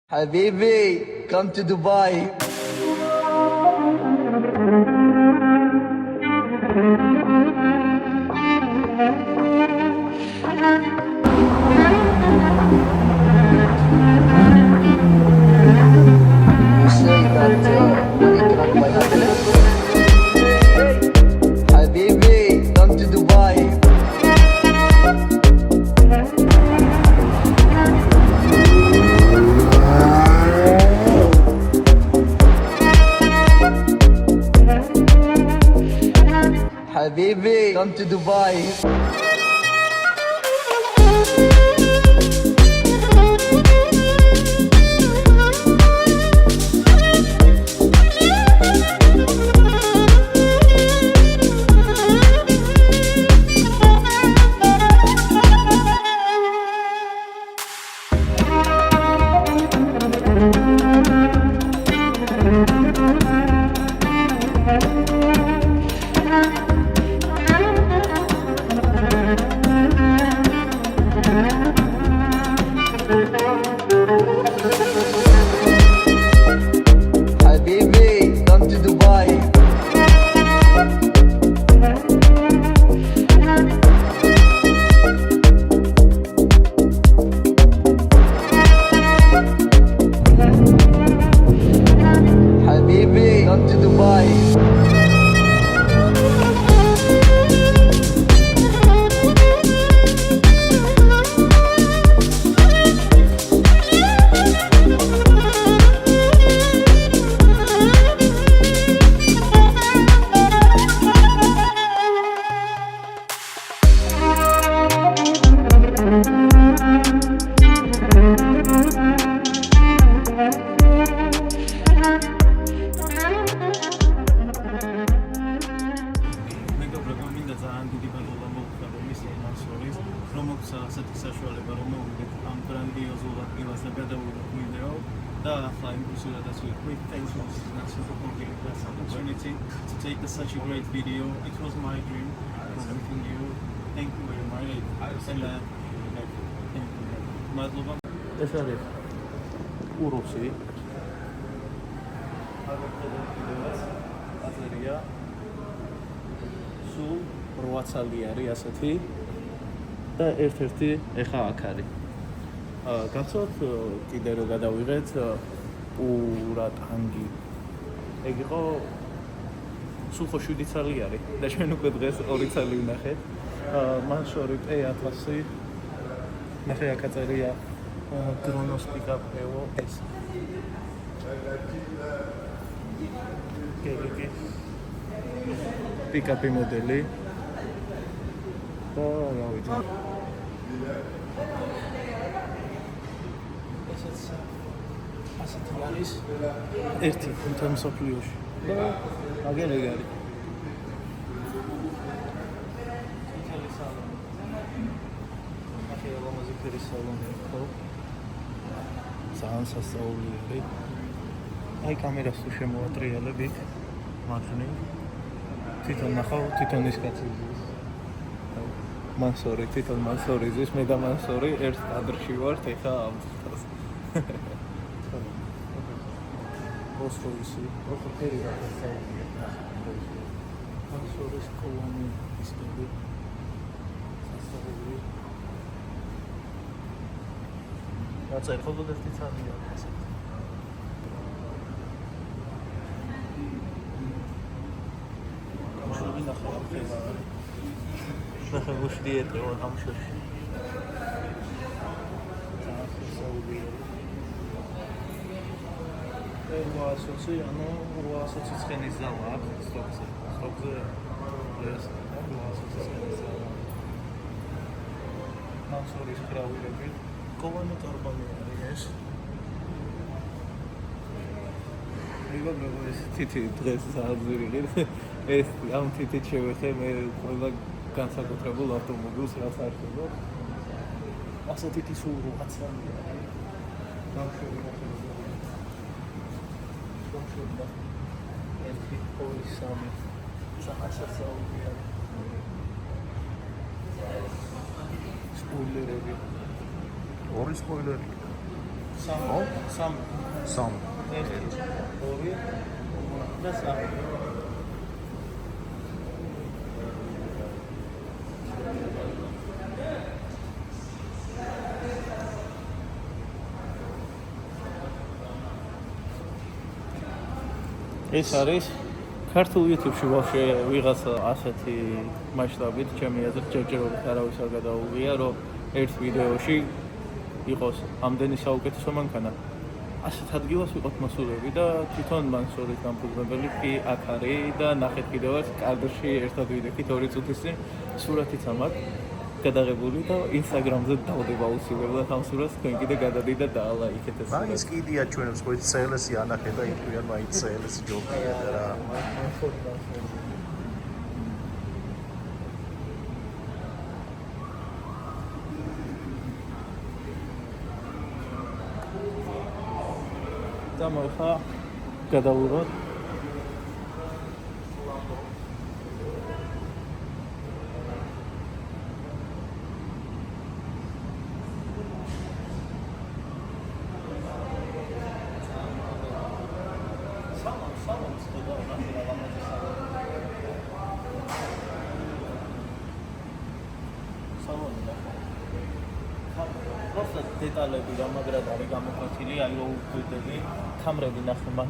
Habibi, come to Dubai. You say that money cannot buy happiness? Habibi, come to Dubai. Habibi, come to Dubai. Habibi, come to Dubai. Habibi, come to Dubai. ასეთი საშუალება რომ მოვიდეთ ამ გრანდიოზულ ადგილას და გადავიდეთ ვიდეო და ახლა იმპულსურადაც ვიყვით thanks for supporting us opportunity to take such a great video. It was my dream for meeting you. Thank you very much. And მადლობა. ეს არის კურუსი. აზერია. სულ 8 წელი არის ასეთი. და ერთ-ერთი ეხა აქ არის. გახსოვთ კიდე რომ გადავიღეთ პურატანგი. ეგ იყო სულ 7 წელი არის და ჩვენ უკვე დღეს 2 წელი ვნახეთ. მან შორის A1000 ნახე აქ აწერია დრონოს პიკაპ ეო ეს. კელიკი პიკაპი მოდელი და რა ვიცი ესეც ასეთი არის ერთი თუნდაც მსოფლიოში და აგერ ეგ არის იტალიის სალონი ახლა რომაზიფერის სალონი ხო ძალიან სასწაული აი კამერას თუ შემოატრიალებით მაგნი თვითონ ნახავ თვითონ ის კაცი Mansori, თვითონ Mansori ზის მე და Mansori ერთ კადრში ვართ ეხა ამ დროს. Rostrovisi, Rostroveri და დასავლია. Mansoris კოლონი ისკები. სასწაული. რაცაა ხოლმე ერთი წამია ასეთ. შევი ნახე ახლა. ნახე გუშდიეთე ამ შოში. ასოცი, ანუ 800 ცხენის ზავა აქვს სტოკზე. სტოკზე ეს 800 ცხენის ზავა. Mansoris გრავირებით. კოვანი ტორბანი არის ეს. მეგობრებო, ეს თითი დღეს საძირიღეთ. ეს ამ თითით შევეხე მე ყველა განსაკუთრებულ ავტომობილს რაც არსებობს. ასეთი სულ 8 წელი არის. ერთი ორი სამი სასწაულია. სპოილერები. ორი სპოილერი. სამ. ერთი, ორი და სამი. ეს არის ქართულ YouTube-ში ვაფშე ვიღაცა ასეთი მასშტაბით, ჩემი აზრით ჯერჯერობით არავის არ გადაუღია, რომ ერთ ვიდეოში იყოს ამდენი საუკეთესო მანქანა. ასეთ ადგილას ვიყოთ მოსულები და თვითონ მან შორის დამფუძნებელი კი აქ არის და ნახეთ კიდევ ერთ კადრში ერთად ვიდექით 2 წუთის წინ სურათიც ამაქვს გადაღებული და Instagram-ზე დავდება აუცილებლად ამ სურათს თქვენ კიდე გადადით და დაალაიქეთ ეს. მაინც კიდია ჩვენებს ხო CLS-ი ანახე და იქვიან მაინც CLS-ი ჯობია რა. და მოიხა გადავიღოთ დეტალები რამაგრად არის გამოკვეთილი, აი უხვიდები, კამერები ნახე მან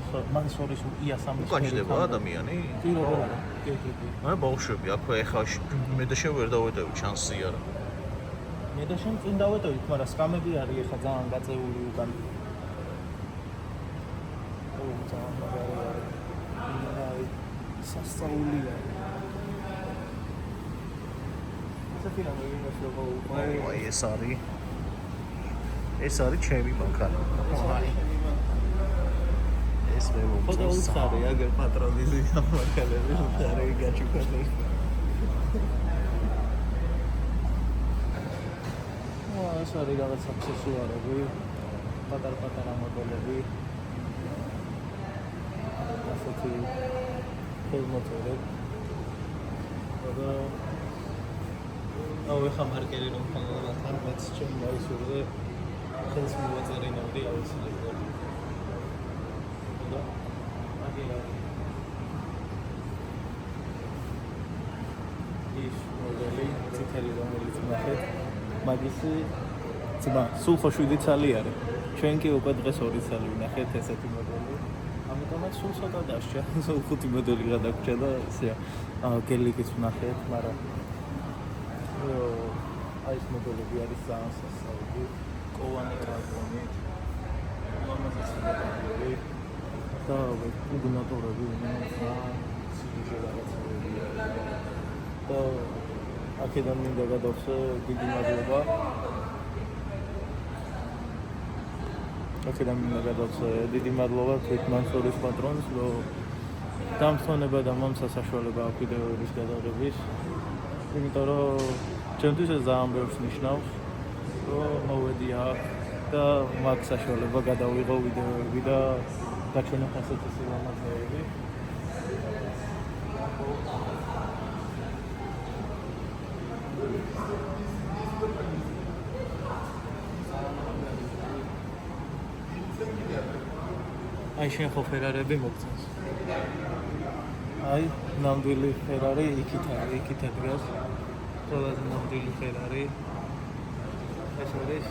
შორის IA3-ის უკანჯდება ადამიანი? კი როგორ არა? კი. აი ბავშვები, აქვე ეხლა მე და შენ ვერ დავეტევი ჩანსი არა. მე და შენ წინ დავეტევით, მაგრამ სკამები არის ეხლა ძალიან გაწეული უკან. ძალიან მაგარი არის. აი სასწაულია. ესეთი რამე იმას როგორ აი ეს არის ჩემი მანქანა. ეს მე ხოდა უცარი აგერ პატრონიზი სამანქანები უცარი გაჩუქებული. ეს არის რაღაც აქსესუარები, პატარ-პატარა მოდელები. ასეთი ხელმოწერები. და აუ ეხა მარკერი რომ ხარ მეც ჩემ მაისურზე ხელს მოვაწერინებდი აუცილებლად. და აგერა ის მოდელი ციტელი რომელიც ნახეთ მაგისი ძმა სულ ხო 7 წელი არის. ჩვენ კი უკვე დღეს 2 წელი ვნახეთ ესეთი მოდელი. ამიტომაც სულ ცოტა დასჭა. სულ 5 მოდელი გადაგჭა და ისე გელიკიც ვნახეთ, მაგრამ აი ეს მოდელები არის ძალიან სასწაული. კოვანი კარტონი. ლამაზი მოდელები. და უბნატორები ունեն სიგიჟე რაღაცები. და აქედან მინდა გადავხსე დიდი მადლობა. დიდი მადლობა თვითმანსურის პატრონს, რომ დამხმარება და მომცა საშუალება აქვს ვიდეოების გადაღების. იმიტომ რომ ჩემთვის ეს ძალიან ბევრს ნიშნავს, რომ მოვედი აქ და მაქვს საშუალება გადავიღო ვიდეოები და გაჩვენო ასეთი სილამაზეები. აი შენ ხო ფერარები მოგწონს? აი ნამდვილი ფერარი იქით დგას. ყველაზე ნამდვილი ფერარი. ეს არის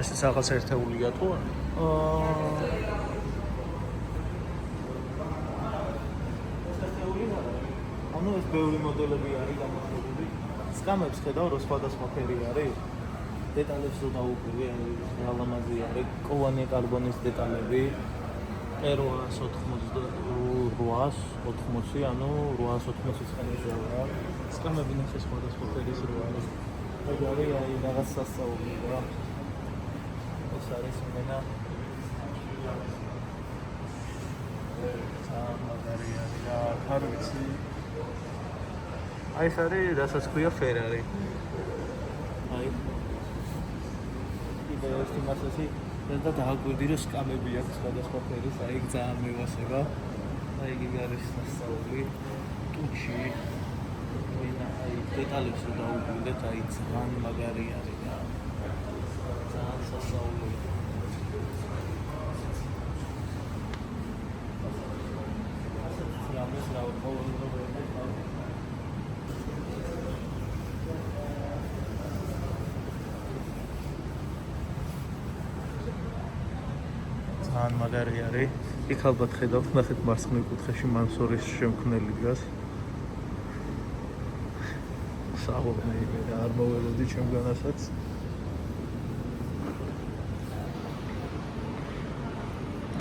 ეს რაღაც ერთეულია თუ არა? ანუ ეს ბევრი მოდელები არის გამოყენებული. სკამებს ხედავ რომ სხვადასხვა ფერი არის. დეტალებს რო დაუკვირდი, რა ლამაზი არის. კოვანი კარბონის დეტალები. R880, ანუ 880 ცხენისაა. სკამები ნახე სხვადასხვა ფერის რო არის. აი რაღაც სასწაულია. ეს არის მენა. სამაგარი არის და არ ვიცი. აი ეს არის რასაც ქვია ფერარი. აი ეს იმასესი და დააკვირდი რომ სკამები აქვს სხვადასხვა ფერის, აი ძალიან მევასება. აი იგი არის სასწაული. ტუჩი აი დეტალებს რო დაუკვირდეთ, აი ძალიან მაგარი არის და ძალიან სასაუბრია. რამეს რა ძალიან მაგარი არის. იქ ალბათ ხედავთ, ნახეთ მარცხნივ კუთხეში მანსორის შემქმნელი დგას. საღოლმე იმედა არ მოველოდი ჩემგანასაც.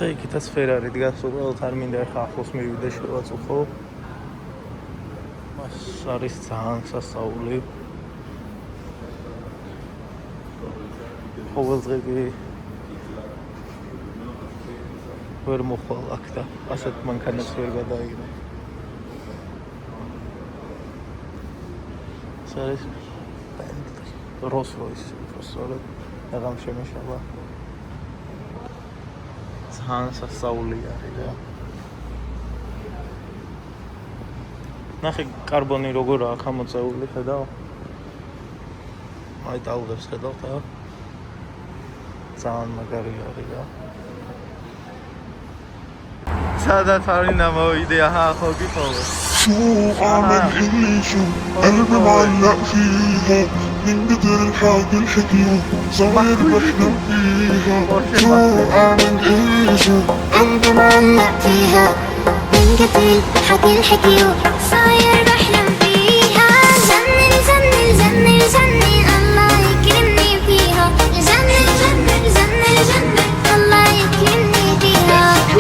და იქითაც ფერარი დგას, უბრალოდ არ მინდა ახლა ახლოს მივიდე შევაწუხო. მას არის ძალიან სასაული. ყოველდღე ვერ მოხვალ აქ და ასეთ მანქანებს ვერ გადაიღო. ეს არის Rolls Royce, სწორედ აღარ შემეშალა. ძალიან სასაული არის და ნახე კარბონი როგორაა გამოწეული, ხედავ? აი ტალღებს ხედავთ რა? ძალიან მაგარი არის და სადაც არის ნამოვიდე აჰა ხო გიყოლე شو اعمل اللي شو قلبي معلق فيها من قدر الحاجة الحكيوه صغير بحلم فيها شو اعمل اللي شو قلبي معلق فيها من قدر الحاجة الحكيوه صاير بحلم فيها جنن جنن جنن جنن الله يكرمني فيها جنن جنن جنن جنن الله يكرمني فيها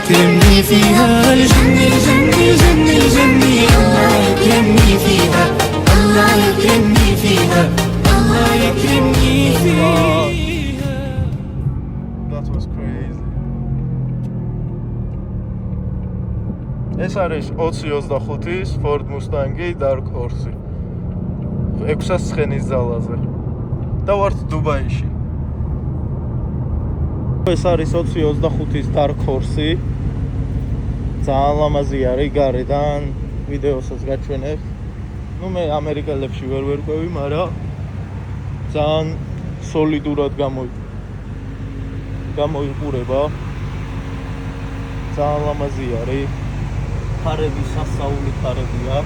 يكرمني فيها الجنة الجنة الجنة الجنة الله يكرمني فيها الله يكرمني فيها الله يكرمني فيها. That was crazy. ეს არის 2025-ის Ford Mustang-ი Dark Horse. 600 ცხენის ძალაზე. და ვართ დუბაიში. ეს არის 2025-ის Dark Horse. ძალიან ლამაზი არის გარედან, ვიდეოსაც გაჩვენებ. ნუ მე ამერიკელებში ვერ ვერკვევი, მაგრამ ძალიან სოლიდურად გამოიყურება. ძალიან ლამაზი არის. ფარები სასაული ფარებია.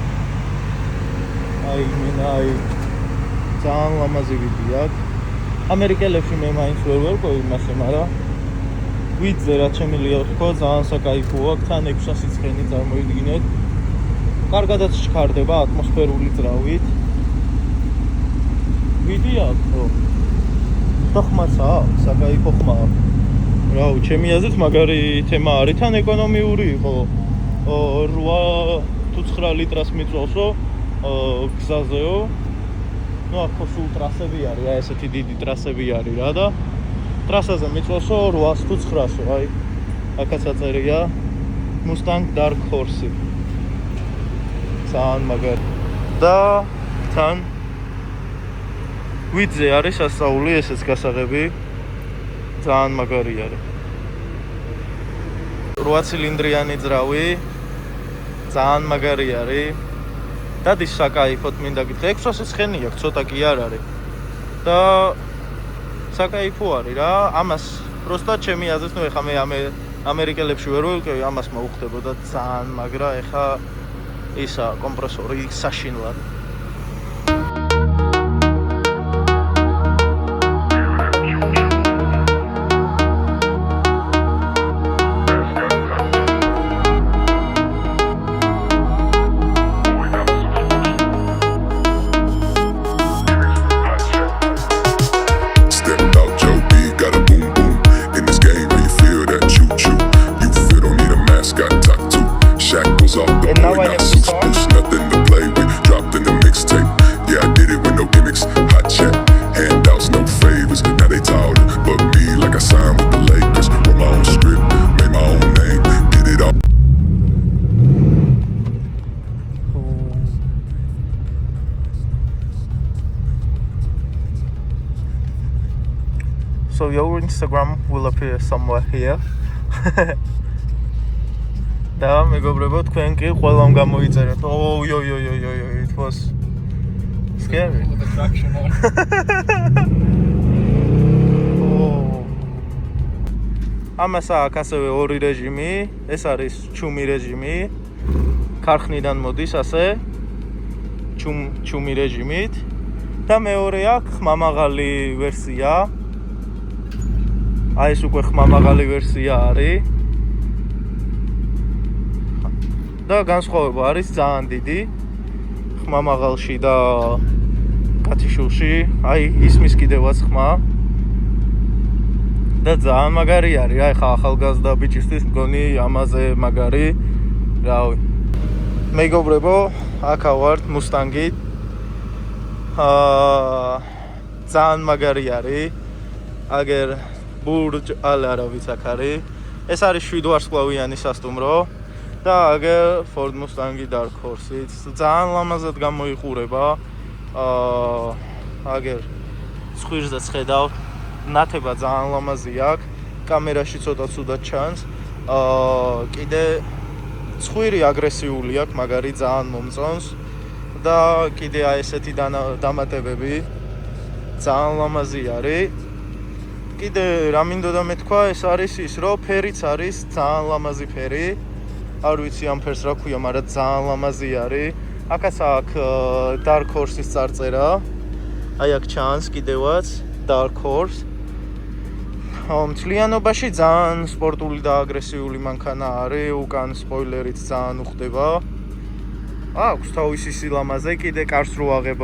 აი ძალიან ლამაზი ვიდეო აქვს. ამერიკელებში მე მაინც ვერ ვერკვევი მასე, მაგრამ ვიძე რა შემიძლია ვთქვა, ძალიან საკაიფოა, თან 600 ცხენი წარმოიდგინეთ. კარგადაც ჩქარდება ატმოსფერული ძრავით. ვიდი აქვს, ხო. და ხმაცა, საკაიფო ხმა. რაუ, ჩემი აზრით მაგარი თემა არის, თან ეკონომიური იყო. 8 თუ 9 ლიტრას მიწვავსო გზაზეო. ნუ აქ სულ ტრასები არის, აი ესეთი დიდი ტრასები არის რა და ტრასაზე მიწვავსო 800 თუ 900-ო, აი აქაც აწერია Mustang Dark Horse. ძალიან მაგარი. და თან ვიძე არის სასწაული, ესეც გასაღები. ძალიან მაგარი არის. 8 ცილინდრიანი ძრავი. ძალიან მაგარი არის. დადის საკაიფოდ მინდა გითხრა 600 ცხენი აქვს, ცოტა კი არ არის. და საკაიფო არის რა. ამას პროსტა ჩემი აზრით, ნუ ეხა მე ამერიკელებში ვერ ვიყევი, ამას მოუხდებოდა ძალიან, მაგრამ ეხა ისა კომპრესორი საშინლად. So your Instagram will appear somewhere here. და მეგობრებო, თქვენ კი ყველამ გამოიწერეთ. Oh, yo, it was scary. With the traction on. ამას აქვს ასევე ორი რეჟიმი. ეს არის ჩუმი რეჟიმი. ქარხნიდან მოდის ასე ჩუმი რეჟიმით. და მეორე აქვს ხმამაღალი ვერსია. აი ეს უკვე ხმამაღალი ვერსია არის. და განსხვავება არის ძალიან დიდი. ხმამაღალში და კათიშულში, აი ისმის კიდევაც ხმა. და ძალიან მაგარი არის, აი ხა ახალგაზრდა ბიჭისთვის მგონი ამაზე მაგარი. რავი. მეგობრებო, აქა ვართ Mustang-ით. ძალიან მაგარი არის. აგერ ბურჯ ალარავიც აქ არის. ეს არის 7 ვარსკვლავიანი სასტუმრო და აგერ Ford Mustang Dark Horse-ით. ძალიან ლამაზად გამოიყურება. აგერ ცხვირზეც ხედავთ. ნათება ძალიან ლამაზი აქვს. კამერაში ცოტა ცუდად ჩანს. კიდე ცხვირი აგრესიული აქვს, მაგარი ძალიან მომწონს. და კიდე აი ესეთი დამატებები ძალიან ლამაზი არის. კიდე რა მინდოდა მეთქვა, ეს არის ის, რომ ფერიც არის ძალიან ლამაზი ფერი. არ ვიცი ამ ფერს რა ქვია, მაგრამ ძალიან ლამაზი არის. აქაც აქვს Dark Horse-ის წარწერა. აი აქ ჩანს კიდევაც Dark Horse. მთლიანობაში ძალიან სპორტული და აგრესიული მანქანა არის, უკან სპოილერით ძალიან უხდება. აქვს თავისი სილამაზე, კიდე კარს რო აღებ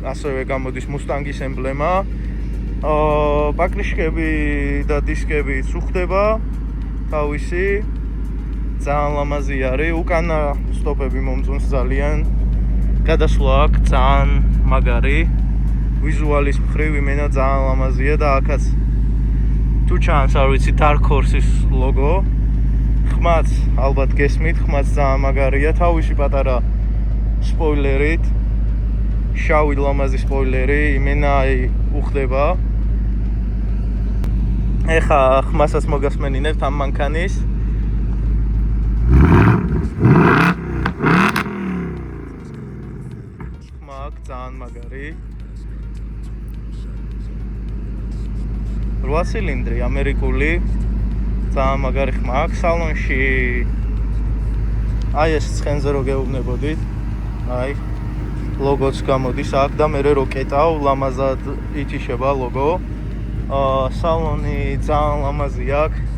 ასევე გამოდის Mustang-ის ემბლემა. პაკლიშკები და დისკებიც უხდება თავისი. ძალიან ლამაზი არის, უკან სტოპები მომწონს ძალიან. გადასვლა აქვს ძალიან მაგარი. ვიზუალის მხრივ იმენა ძალიან ლამაზია და აქაც თუ ჩანს, არ ვიცი, Dark Horse-ის ლოგო. ხმაც ალბათ გესმით, ხმაც ძალიან მაგარია, თავისი პატარა სპოილერით. შავი ლამაზი სპოილერი, იმენა აი უხდება. ეხა ხმასაც მოგასმენინებთ ამ მანქანის. ხმა აქვს ძალიან მაგარი. 8 ცილინდრი ამერიკული. ძალიან მაგარი ხმა აქვს. სალონში აი ეს ცხენზე რო გეუბნებოდით. აი ლოგოც გამოდის აქ და მე რო კეტავ, ლამაზად ითიშება ლოგო. სალონი ძალიან ლამაზი აქვს.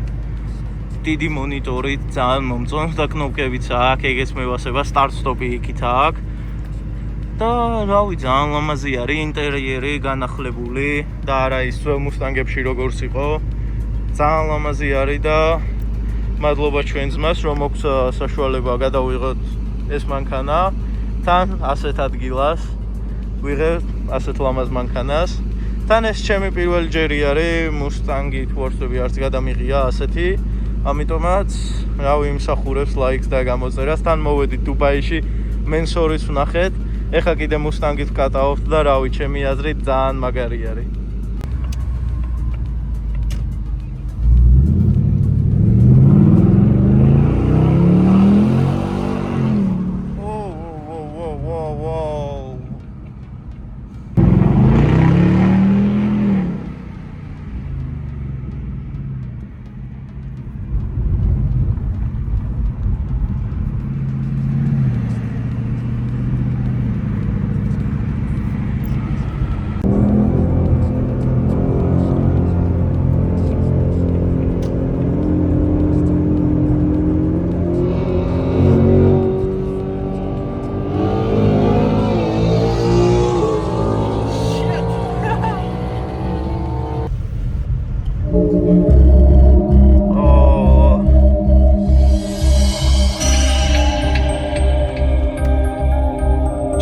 დიდი მონიტორით, ძალიან მომწონს და კნოპკებიც აქვს, ეგეც მევასება, start stop-ი იქით აქვს. და რავი, ძალიან ლამაზი არის ინტერიერი, განახლებული და არა ის ძველ მუსტანგებში როგორც იყო. ძალიან ლამაზი არის და მადლობა ჩვენ ძმას, რომ აქვს საშუალება გადავიღოთ ეს მანქანა. თან ასეთ ადგილას ვიღებ ასეთ ლამაზ მანქანას. თან ეს ჩემი პირველი ჯერი არის მუსტანგით ვორსები არც გადამიღია ასეთი. ამიტომაც რავი იმსახურებს ლაიქს და გამოწერას. თან მოვედით დუბაიში მენსორის ვნახეთ. ეხა კიდე მუსტანგით ვკატაობთ და რავი ჩემი აზრით ძალიან მაგარი არის.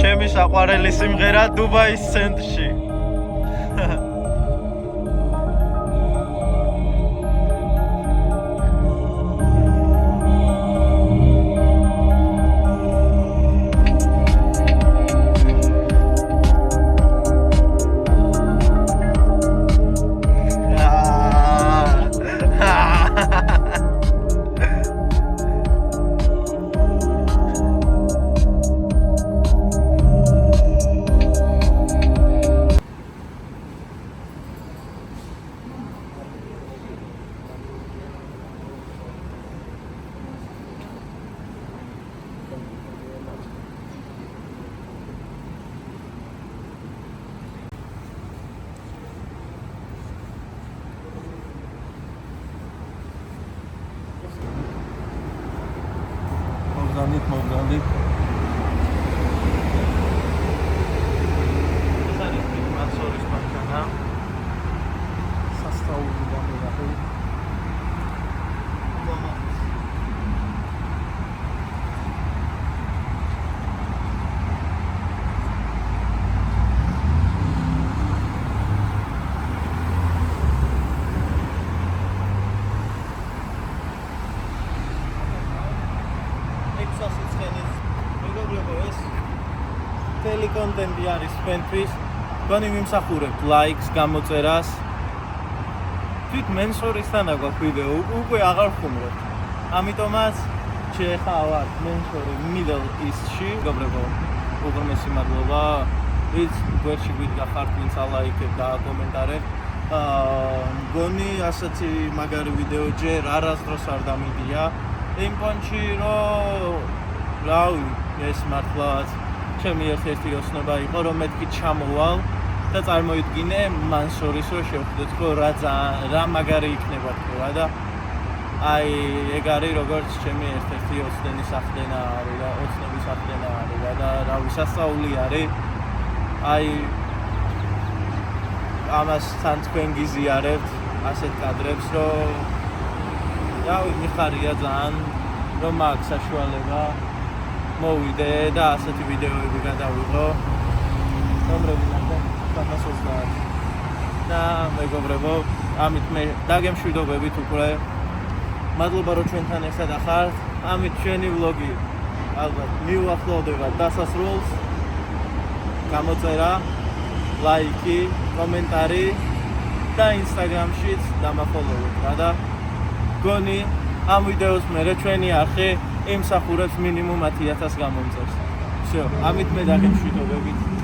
ჩემი საყვარელი სიმღერა დუბაის ცენტრში. მოვგანდით. ეს არის მანსორის მანქანა. სასწაული გამიღე. მთელი კონტენტი არის თქვენთვის. თქვენი მიმსახურებთ ლაიქს, გამოწერას. თვით მენსორისთან აგვაქვს ვიდეო, უკვე აღარ ხუმრობთ. ამიტომაც შეხავართ მენსორი Middle East-ში. მეგობრებო, უღრმესი მადლობა. ვინც გვერდში გითხართ, ვინც ალაიქებთ და აკომენტარებთ. მგონი ასეთი მაგარი ვიდეო ჯერ არასდროს არ დამიდია. იმ პონჩი რომ რავი, ეს მართლაც ჩემი ერთ-ერთი ოცნება იყო, რომ მეთქი ჩამოვალ და წარმოიდგინე მანსორის რო შევხვდეთ, ხო რა მაგარი იქნება თქვა და აი ეგ არის როგორც ჩემი ერთ-ერთი ოცნების სახდენა არის და ოცნების სახდენა არის და რავი სასწაული არის. აი ამას თან თქვენ გიზიარებთ ასეთ კადრებს, რომ რავი მიხარია ძალიან, რომ აქვს საშუალება მოვიდე და ასეთი ვიდეოები გადავიღო. ნომრები ნახე 720. და მეგობრებო, ამით მე დაგემშვიდობებით უკვე. მადლობა რომ ჩვენთან ერთად ახართ. ამით ჩვენი ვლოგი ალბათ მიუახლოვდება დასასრულს. გამოწერა, ლაიქი, კომენტარი და ინსტაგრამშიც დამაფოლოვეთ და გონი ამ ვიდეოს მერე ჩვენი არხი იმსახურებს მინიმუმ 10,000 გამომწერს. всё, ამით მე დაგემშვიდობებით.